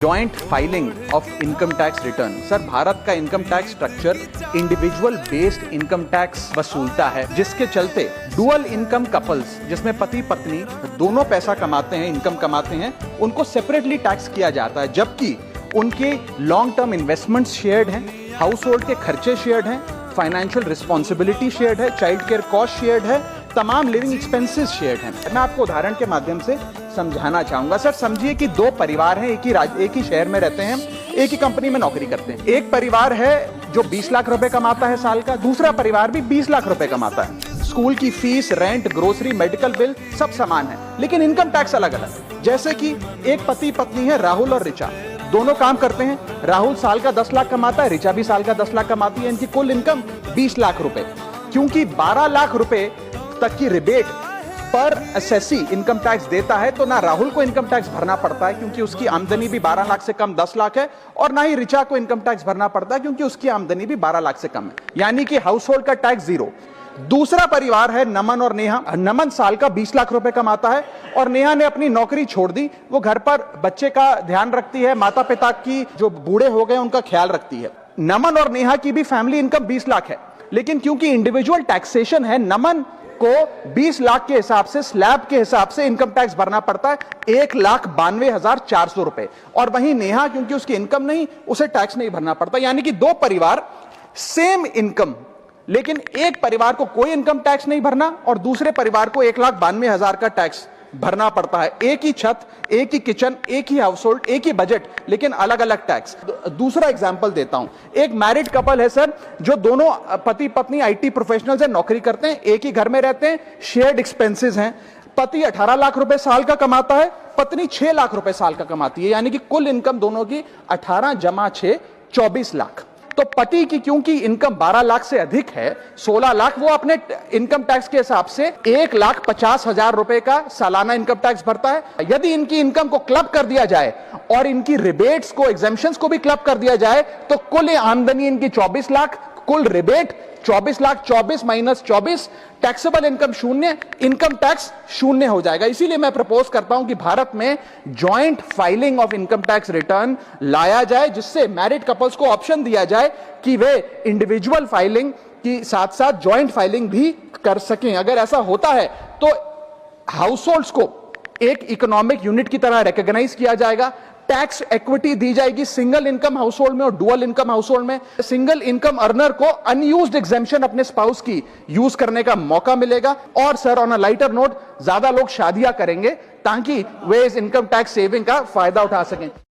Joint filing of income tax return. Sir, Bharat का income tax structure individual based income tax वसूलता है, जिसके चलते डुअल इनकम कपल्स, जिसमें पति पत्नी दोनों पैसा कमाते हैं, इनकम कमाते हैं, उनको सेपरेटली टैक्स किया जाता है, जबकि उनके लॉन्ग टर्म इन्वेस्टमेंट्स शेयर्ड हैं, हाउस होल्ड के खर्चे शेयर्ड हैं, फाइनेंशियल रिस्पॉन्सिबिलिटी शेयर्ड है, चाइल्ड केयर कॉस्ट शेयर्ड है, तमाम लिविंग एक्सपेंसेस शेयर्ड हैं। मैं आपको उदाहरण के माध्यम से समझाना चाहूंगा। सर, समझिए कि दो परिवार हैं, एक ही शहर में रहते हैं, एक ही कंपनी में नौकरी करते हैं। एक परिवार है जो 20 लाख रुपए कमाता है साल का, दूसरा परिवार भी 20 लाख रुपए कमाता है। स्कूल की fees, rent, grocery, medical bill सब समान है, लेकिन इनकम टैक्स अलग अलग। जैसे कि एक पति पत्नी है, राहुल और ऋचा, दोनों काम करते हैं। राहुल साल का 10 लाख कमाता है, ऋचा भी साल का 10 लाख कमाती है। इनकी कुल इनकम 20 लाख रुपए। क्योंकि 12 लाख रुपए तक की रिबेट पर एसएससी इनकम टैक्स देता है, तो ना राहुल को इनकम टैक्स भरना पड़ता है क्योंकि उसकी आमदनी भी 12 लाख से कम 10 लाख है, और ना ही ऋचा को इनकम टैक्स भरना पड़ता है क्योंकि उसकी आमदनी भी 12 लाख से कम है, यानी कि हाउस होल्ड का टैक्स जीरो। दूसरा परिवार है नमन और नेहा। नमन साल का 20 लाख रुपए कमाता है और नेहा ने अपनी नौकरी छोड़ दी। वो घर पर बच्चे का ध्यान रखती है, माता पिता की जो बूढ़े हो गए उनका ख्याल रखती है। नमन और नेहा की भी फैमिली इनकम 20 लाख है, लेकिन क्योंकि इंडिविजुअल टैक्सेशन है, नमन को 20 लाख के हिसाब से, स्लैब के हिसाब से इनकम टैक्स भरना पड़ता है 1,92,400 रुपए, और वहीं नेहा क्योंकि उसकी इनकम नहीं, उसे टैक्स नहीं भरना पड़ता। यानी कि दो परिवार, सेम इनकम, लेकिन एक परिवार को कोई इनकम टैक्स नहीं भरना और दूसरे परिवार को 1,92,000 का टैक्स भरना पड़ता है। एक ही छत, एक ही किचन, एक ही हाउस होल्ड, एक ही बजट, लेकिन अलग अलग टैक्स। दूसरा एग्जांपल देता हूं। एक मैरिड कपल है सर, जो दोनों पति पत्नी आईटी प्रोफेशनल्स हैं, नौकरी करते हैं, एक ही घर में रहते हैं, शेयर्ड एक्सपेंसेस हैं। पति 18 लाख रुपए साल का कमाता है, पत्नी 6 लाख रुपए साल का कमाती है, यानी कि कुल इनकम दोनों की 18 जमा 6 24 लाख। तो पति की क्योंकि इनकम 12 लाख से अधिक है, 16 लाख, वो अपने इनकम टैक्स के हिसाब से 1,50,000 रुपए का सालाना इनकम टैक्स भरता है। यदि इनकी इनकम को क्लब कर दिया जाए और इनकी रिबेट्स को, एग्जेम्पशंस को भी क्लब कर दिया जाए, तो कुल आमदनी इनकी 24 लाख, कुल rebate 24 lakh, 24 minus 24, taxable income शून्य, इनकम टैक्स शून्य हो जाएगा। इसीलिए मैं प्रपोज करता हूं कि भारत में joint filing of income tax return लाया जाए, जिससे मैरिड कपल्स को ऑप्शन दिया जाए कि वे इंडिविजुअल फाइलिंग की साथ साथ जॉइंट फाइलिंग भी कर सकें। अगर ऐसा होता है तो हाउस होल्ड्स को एक इकोनॉमिक यूनिट की तरह रिकॉग्नाइज किया जाएगा, टैक्स इक्विटी दी जाएगी सिंगल इनकम हाउस होल्ड में और डुअल इनकम हाउस होल्ड में। सिंगल इनकम अर्नर को अनयूज्ड एग्जेम्पशन अपने स्पाउस की यूज करने का मौका मिलेगा। और sir, on a lighter note, ज्यादा लोग शादियां करेंगे ताकि वे इस इनकम टैक्स सेविंग का फायदा उठा सकें।